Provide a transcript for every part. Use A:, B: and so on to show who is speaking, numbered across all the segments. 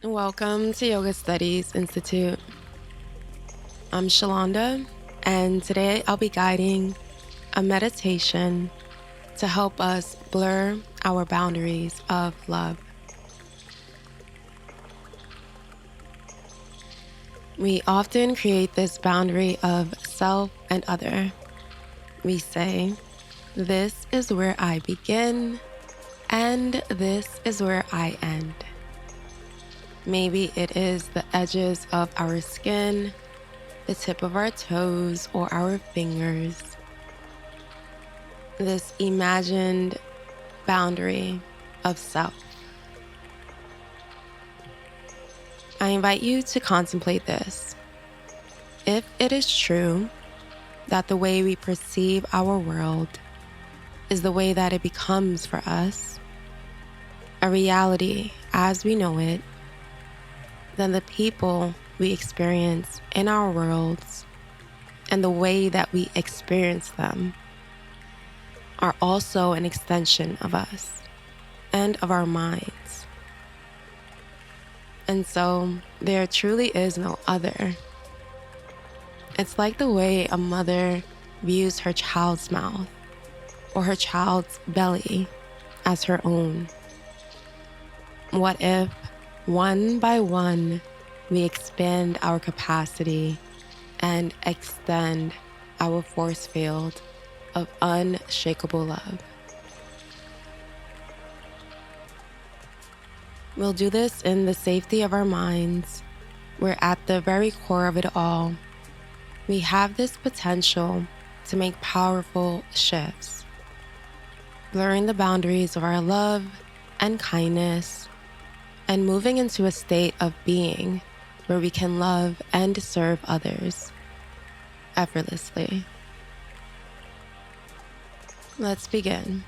A: Welcome to Yoga Studies Institute. I'm Shellonda, and today I'll be guiding a meditation to help us blur our boundaries of love. We often create this boundary of self and other. We say, "This is where I begin, and this is where I end." Maybe it is the edges of our skin, the tip of our toes, or our fingers. This imagined boundary of self. I invite you to contemplate this. If it is true that the way we perceive our world is the way that it becomes for us, a reality as we know it, then the people we experience in our worlds and the way that we experience them are also an extension of us and of our minds. And so there truly is no other. It's like the way a mother views her child's mouth or her child's belly as her own. What if, one by one, we expand our capacity and extend our force field of unshakable love? We'll do this in the safety of our minds. We're at the very core of it all. We have this potential to make powerful shifts, blurring the boundaries of our love and kindness, and moving into a state of being where we can love and serve others effortlessly. Let's begin.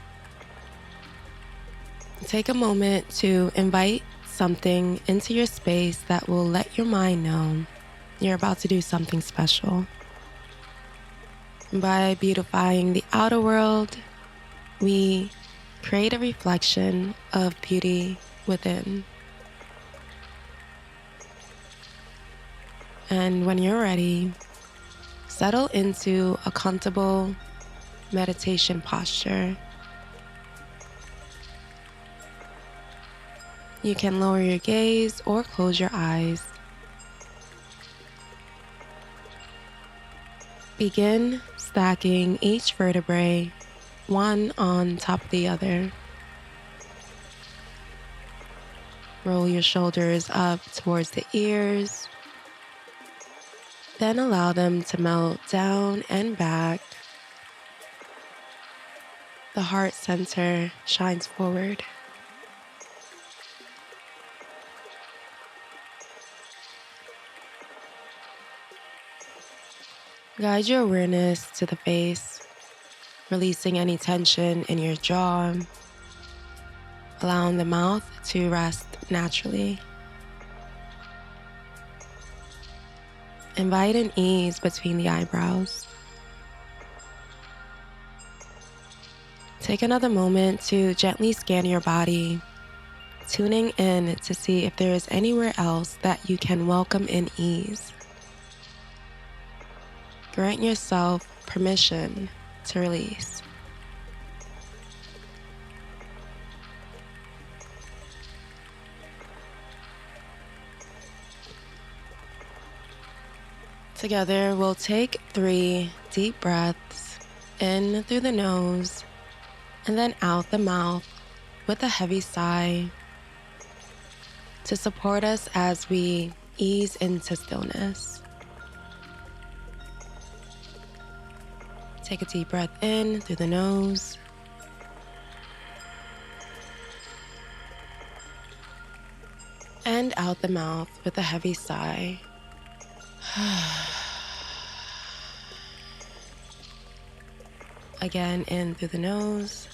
A: Take a moment to invite something into your space that will let your mind know you're about to do something special. By beautifying the outer world, we create a reflection of beauty within. And when you're ready, settle into a comfortable meditation posture. You can lower your gaze or close your eyes. Begin stacking each vertebrae, one on top of the other. Roll your shoulders up towards the ears. Then allow them to melt down and back. The heart center shines forward. Guide your awareness to the face, releasing any tension in your jaw, allowing the mouth to rest naturally. Invite an ease between the eyebrows. Take another moment to gently scan your body, tuning in to see if there is anywhere else that you can welcome in ease. Grant yourself permission to release. Together, we'll take 3 deep breaths in through the nose and then out the mouth with a heavy sigh to support us as we ease into stillness. Take a deep breath in through the nose. And out the mouth with a heavy sigh. Again, in through the nose.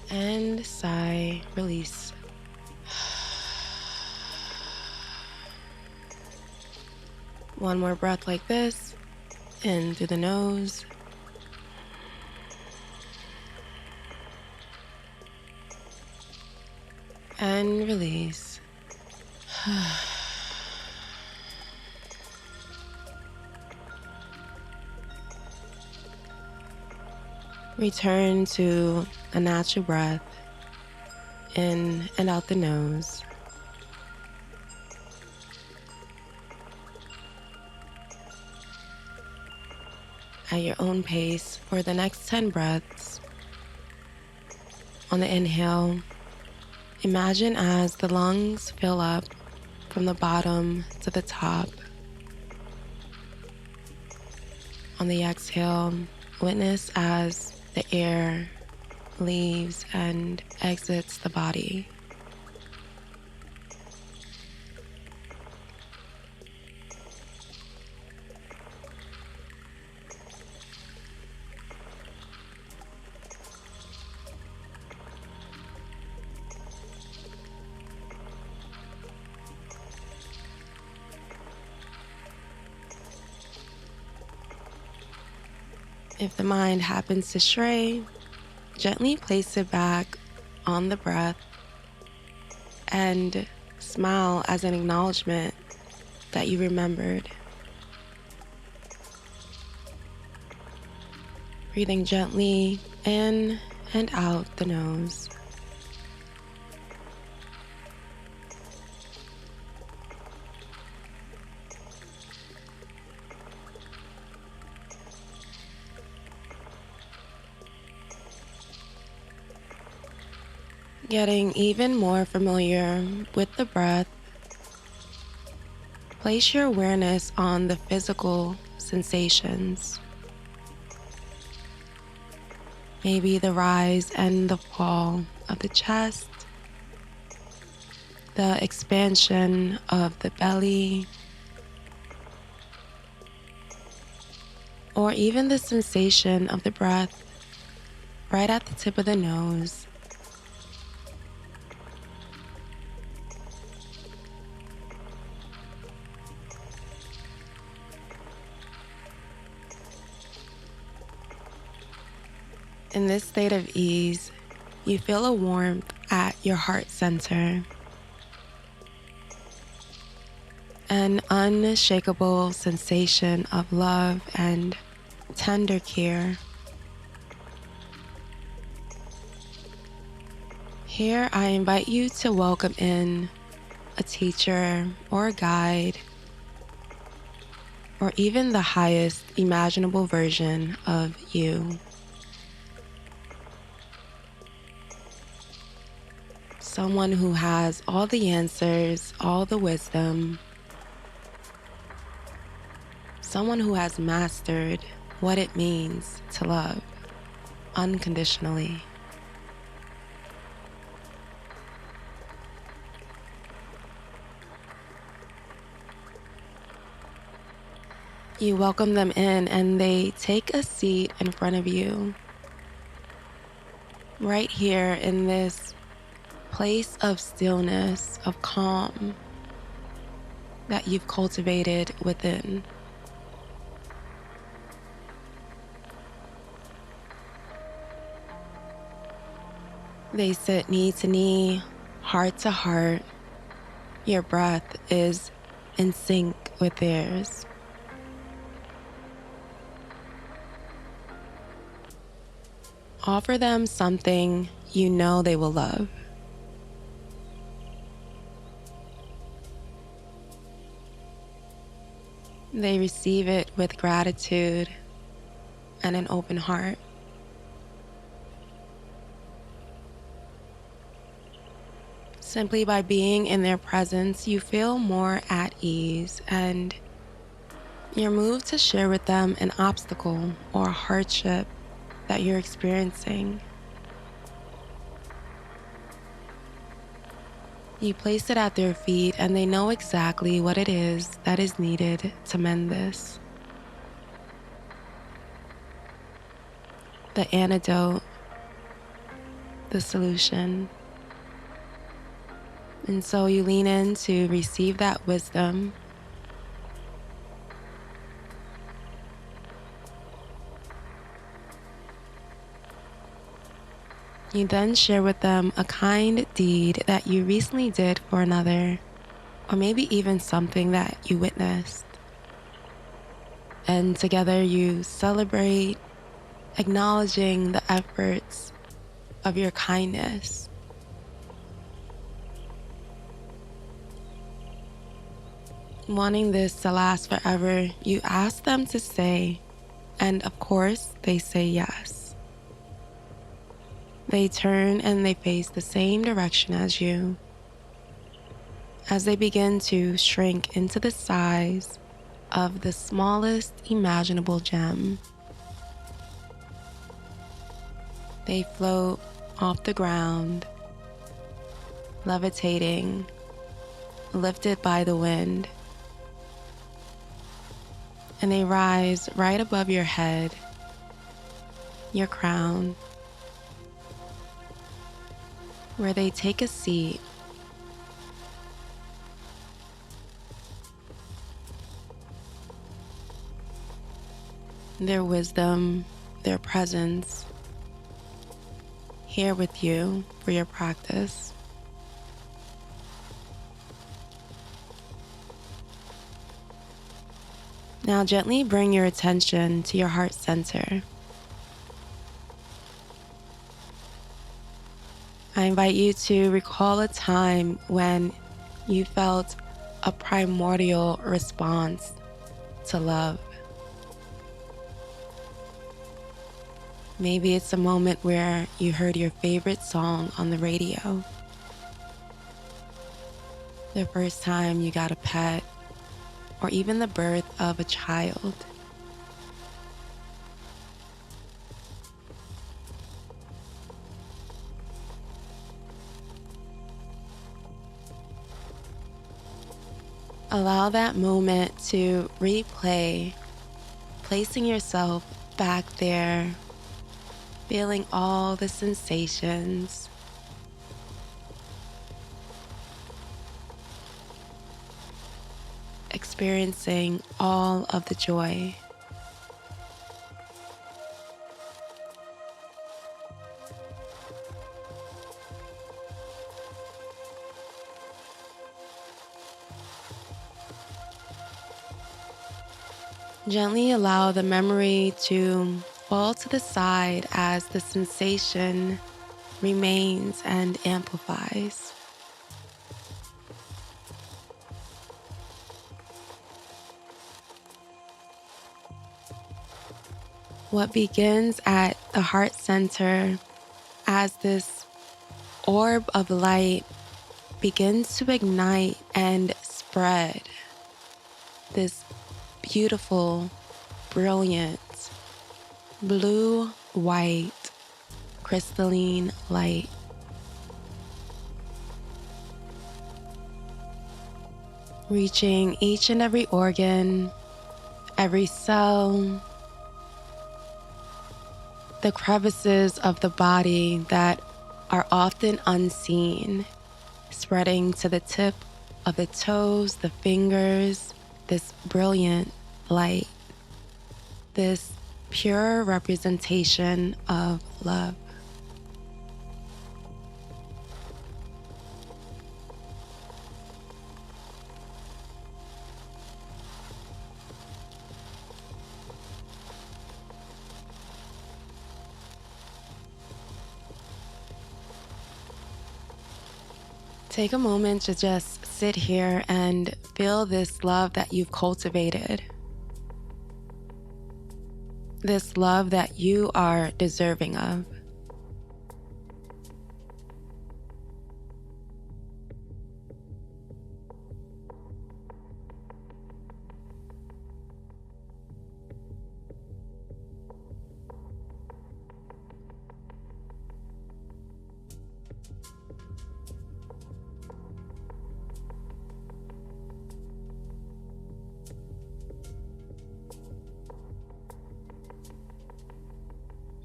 A: And sigh, release. One more breath like this, in through the nose. and release. Return to a natural breath in and out the nose. At your own pace for the next 10 breaths. On the inhale, imagine as the lungs fill up from the bottom to the top. On the exhale, witness as the air leaves and exits the body. If the mind happens to stray, gently place it back on the breath and smile as an acknowledgement that you remembered. Breathing gently in and out the nose. Getting even more familiar with the breath, place your awareness on the physical sensations. Maybe the rise and the fall of the chest, the expansion of the belly, or even the sensation of the breath right at the tip of the nose. In this state of ease, you feel a warmth at your heart center, an unshakable sensation of love and tender care. Here, I invite you to welcome in a teacher or a guide, or even the highest imaginable version of you. Someone who has all the answers, all the wisdom. Someone who has mastered what it means to love unconditionally. You welcome them in and they take a seat in front of you. Right here in this place of stillness, of calm that you've cultivated within. They sit knee to knee, heart to heart. Your breath is in sync with theirs. Offer them something you know they will love. They receive it with gratitude and an open heart. Simply by being in their presence, you feel more at ease, and you're moved to share with them an obstacle or a hardship that you're experiencing. You place it at their feet, and they know exactly what it is that is needed to mend this. The antidote, the solution. And so you lean in to receive that wisdom. You then share with them a kind deed that you recently did for another, or maybe even something that you witnessed. And together you celebrate, acknowledging the efforts of your kindness. Wanting this to last forever, you ask them to stay, and of course, they say yes. They turn and they face the same direction as you. As they begin to shrink into the size of the smallest imaginable gem, they float off the ground, levitating, lifted by the wind. And they rise right above your head, your crown, where they take a seat. Their wisdom, their presence, here with you for your practice. Now gently bring your attention to your heart center. I invite you to recall a time when you felt a primordial response to love. Maybe it's a moment where you heard your favorite song on the radio, the first time you got a pet, or even the birth of a child. Allow that moment to replay, placing yourself back there, feeling all the sensations. Experiencing all of the joy. Gently allow the memory to fall to the side as the sensation remains and amplifies. What begins at the heart center as this orb of light begins to ignite and spread, this beautiful, brilliant, blue-white, crystalline light. Reaching each and every organ, every cell, the crevices of the body that are often unseen, spreading to the tip of the toes, the fingers, this brilliant light, this pure representation of love. Take a moment to just sit here and feel this love that you've cultivated. This love that you are deserving of.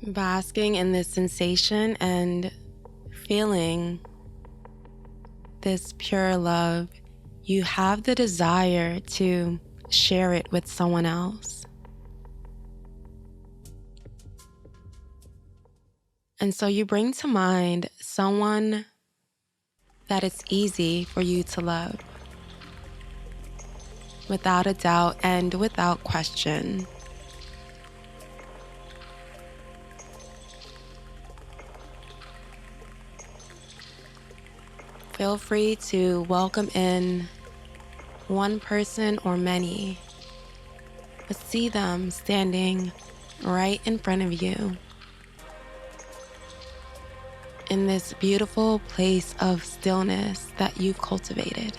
A: Basking in this sensation and feeling this pure love, you have the desire to share it with someone else. And so you bring to mind someone that it's easy for you to love, without a doubt and without question. Feel free to welcome in one person or many, but see them standing right in front of you in this beautiful place of stillness that you've cultivated.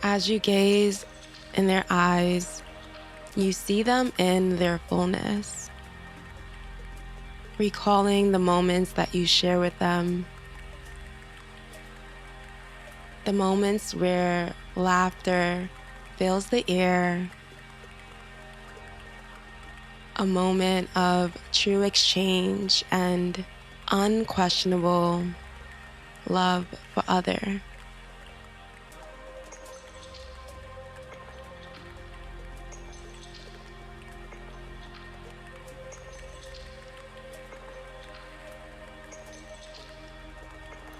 A: As you gaze in their eyes, you see them in their fullness, recalling the moments that you share with them, the moments where laughter fills the air, a moment of true exchange and unquestionable love for other.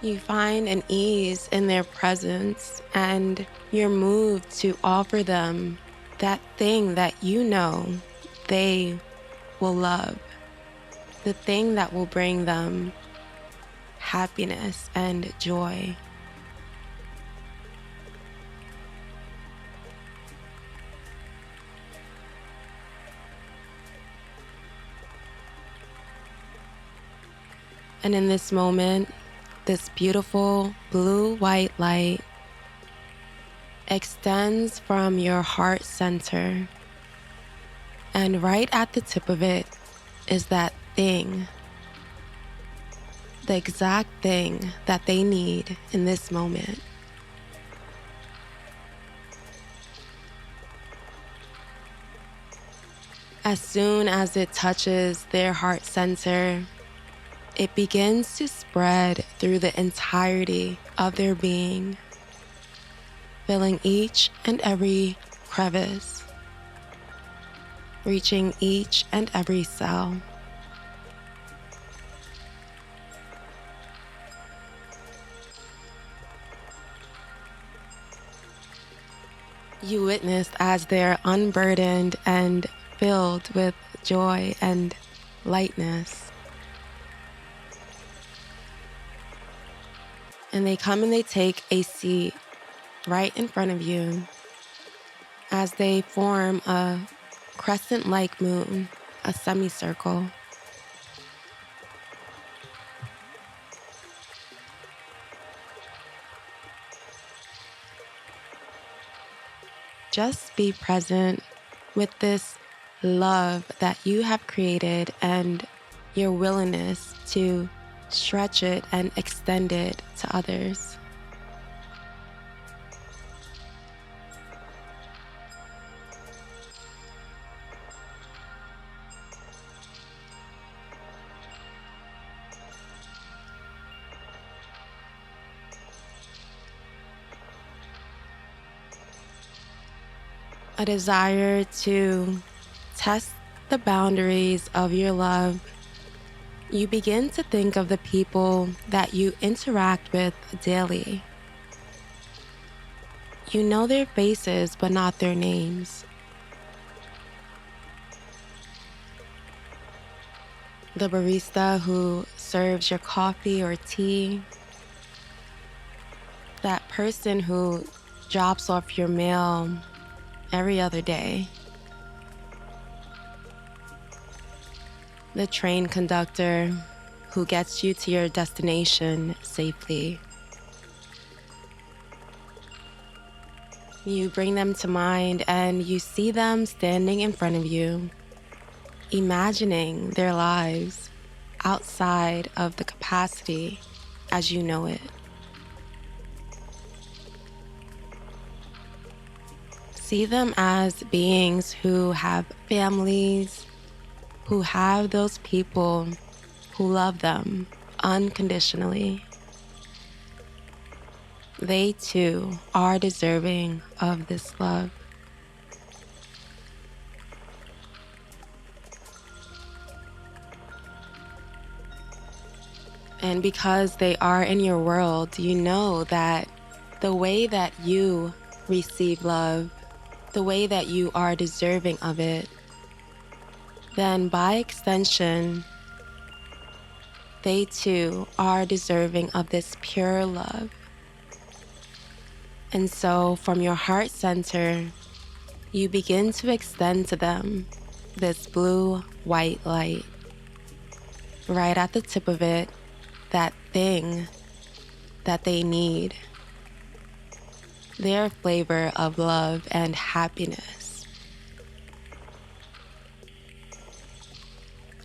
A: You find an ease in their presence, and you're moved to offer them that thing that you know they will love, the thing that will bring them happiness and joy. And in this moment, this beautiful blue-white light extends from your heart center, and right at the tip of it is that thing, the exact thing that they need in this moment. As soon as it touches their heart center, it begins to spread through the entirety of their being, filling each and every crevice, reaching each and every cell. You witnessed as they're unburdened and filled with joy and lightness. And they come and they take a seat right in front of you as they form a crescent-like moon, a semicircle. Just be present with this love that you have created and your willingness to stretch it and extend it to others. A desire to test the boundaries of your love, you begin to think of the people that you interact with daily. You know their faces, but not their names. The barista who serves your coffee or tea, that person who drops off your mail every other day, the train conductor who gets you to your destination safely. You bring them to mind and you see them standing in front of you, imagining their lives outside of the capacity as you know it. See them as beings who have families, who have those people who love them unconditionally. They too are deserving of this love. And because they are in your world, you know that the way that you receive love, the way that you are deserving of it, then by extension, they too are deserving of this pure love. And so from your heart center, you begin to extend to them this blue-white light. Right at the tip of it, that thing that they need, their flavor of love and happiness.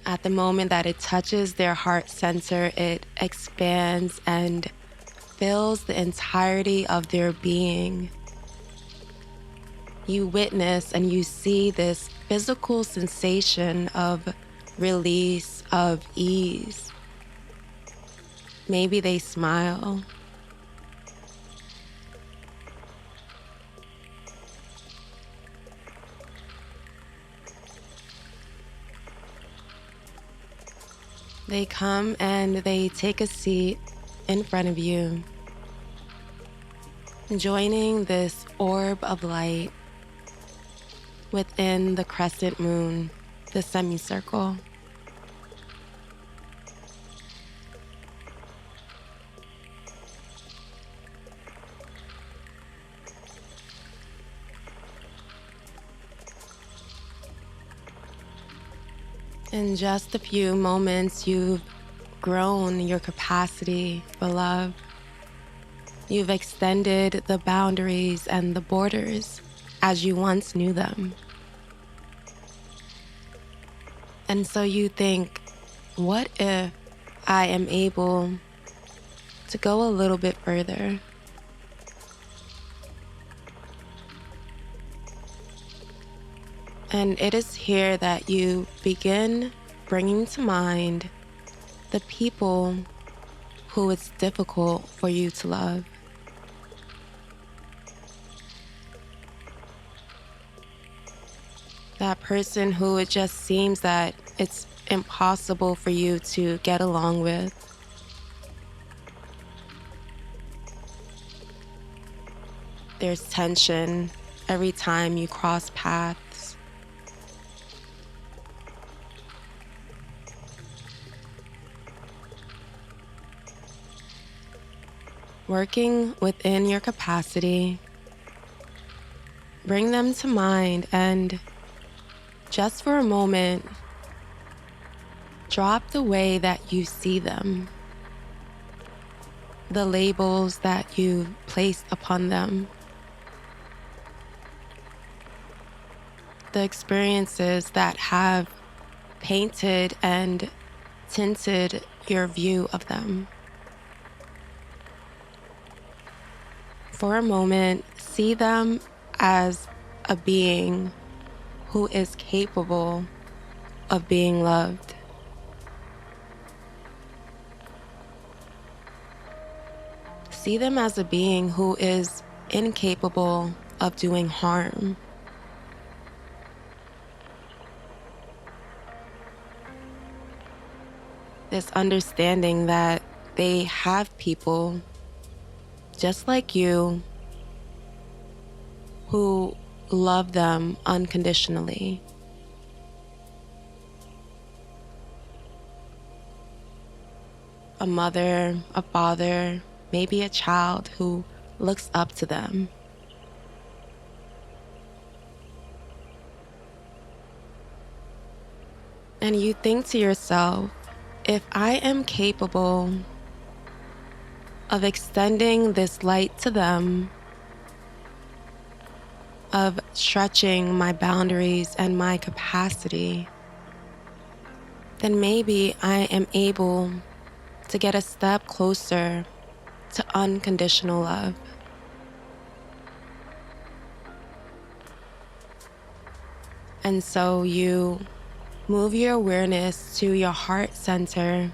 A: At the moment that it touches their heart center, it expands and fills the entirety of their being. You witness and you see this physical sensation of release, of ease. Maybe they smile. They come and they take a seat in front of you, joining this orb of light within the crescent moon, the semicircle. In just a few moments, you've grown your capacity for love. You've extended the boundaries and the borders as you once knew them. And so you think, what if I am able to go a little bit further? And it is here that you begin bringing to mind the people who it's difficult for you to love. That person who it just seems that it's impossible for you to get along with. There's tension every time you cross paths. Working within your capacity, bring them to mind and just for a moment, drop the way that you see them, the labels that you placed upon them, the experiences that have painted and tinted your view of them. For a moment, see them as a being who is capable of being loved. See them as a being who is incapable of doing harm. This understanding that they have people just like you who love them unconditionally. A mother, a father, maybe a child who looks up to them. And you think to yourself, if I am capable of extending this light to them, of stretching my boundaries and my capacity, then maybe I am able to get a step closer to unconditional love. And so you Move your awareness to your heart center,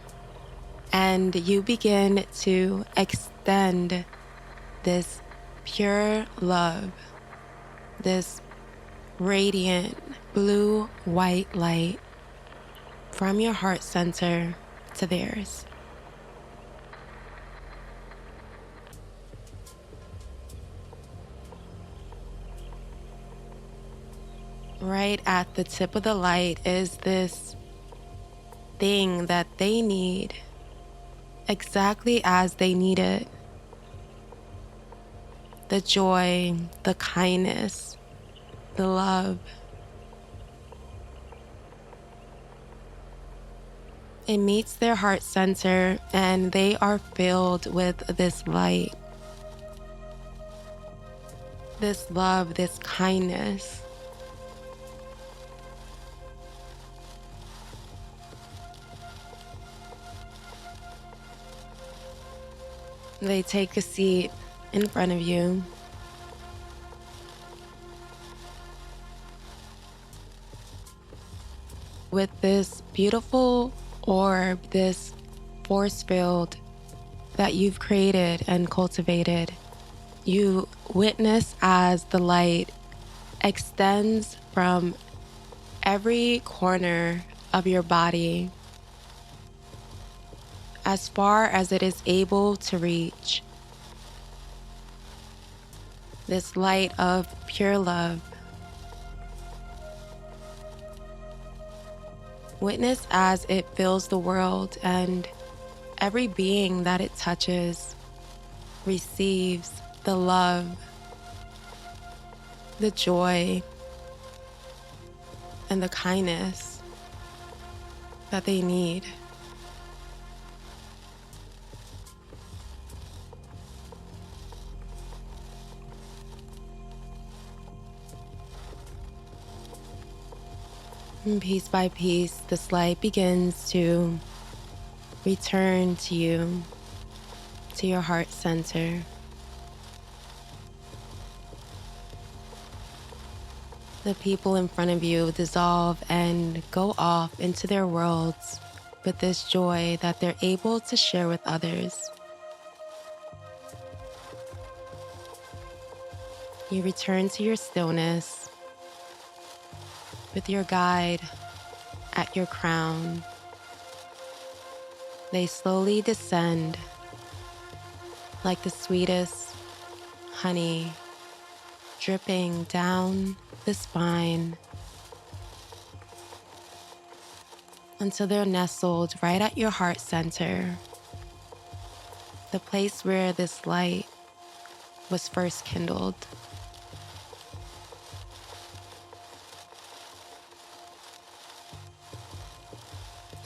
A: and you begin to extend this pure love, this radiant blue-white light from your heart center to theirs. Right at the tip of the light is this thing that they need, exactly as they need it. The joy, the kindness, the love. It meets their heart center and they are filled with this light, this love, this kindness. They take a seat in front of you. With this beautiful orb, this force field that you've created and cultivated, you witness as the light extends from every corner of your body as far as it is able to reach. This light of pure love. Witness as it fills the world, and every being that it touches receives the love, the joy, and the kindness that they need. And piece by piece, this light begins to return to you, to your heart center. The people in front of you dissolve and go off into their worlds with this joy that they're able to share with others. You return to your stillness with your guide at your crown. They slowly descend like the sweetest honey dripping down the spine until they're nestled right at your heart center, the place where this light was first kindled.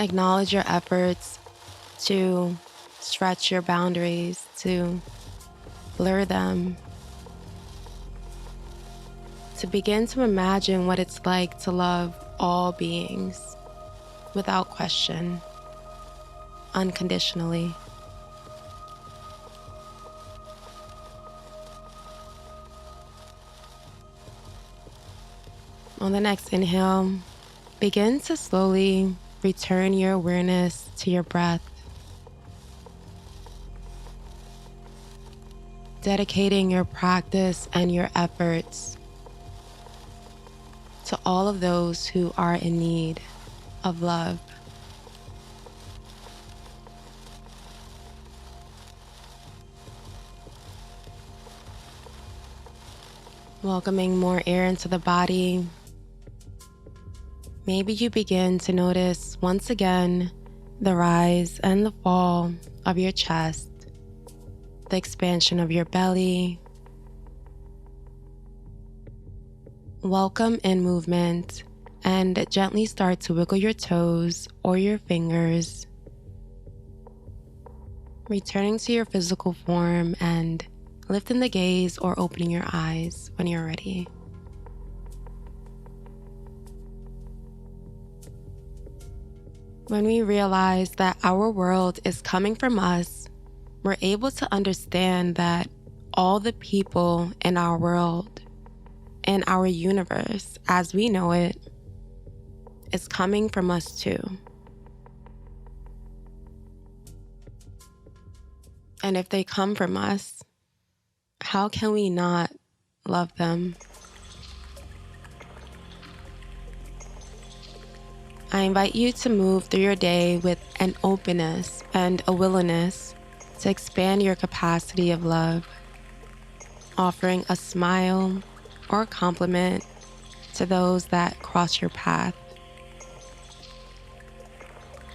A: Acknowledge your efforts to stretch your boundaries, to blur them, to begin to imagine what it's like to love all beings without question, unconditionally. On the next inhale, begin to slowly return your awareness to your breath, dedicating your practice and your efforts to all of those who are in need of love. Welcoming more air into the body. Maybe you begin to notice once again the rise and the fall of your chest, the expansion of your belly. Welcome in movement and gently start to wiggle your toes or your fingers, returning to your physical form and lifting the gaze or opening your eyes when you're ready. When we realize that our world is coming from us, we're able to understand that all the people in our world, in our universe as we know it, is coming from us too. And if they come from us, how can we not love them? I invite you to move through your day with an openness and a willingness to expand your capacity of love, offering a smile or a compliment to those that cross your path.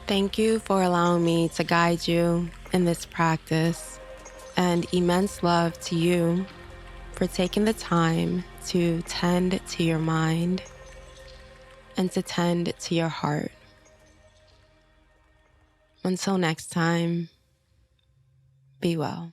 A: Thank you for allowing me to guide you in this practice, and immense love to you for taking the time to tend to your mind and to tend to your heart. Until next time, be well.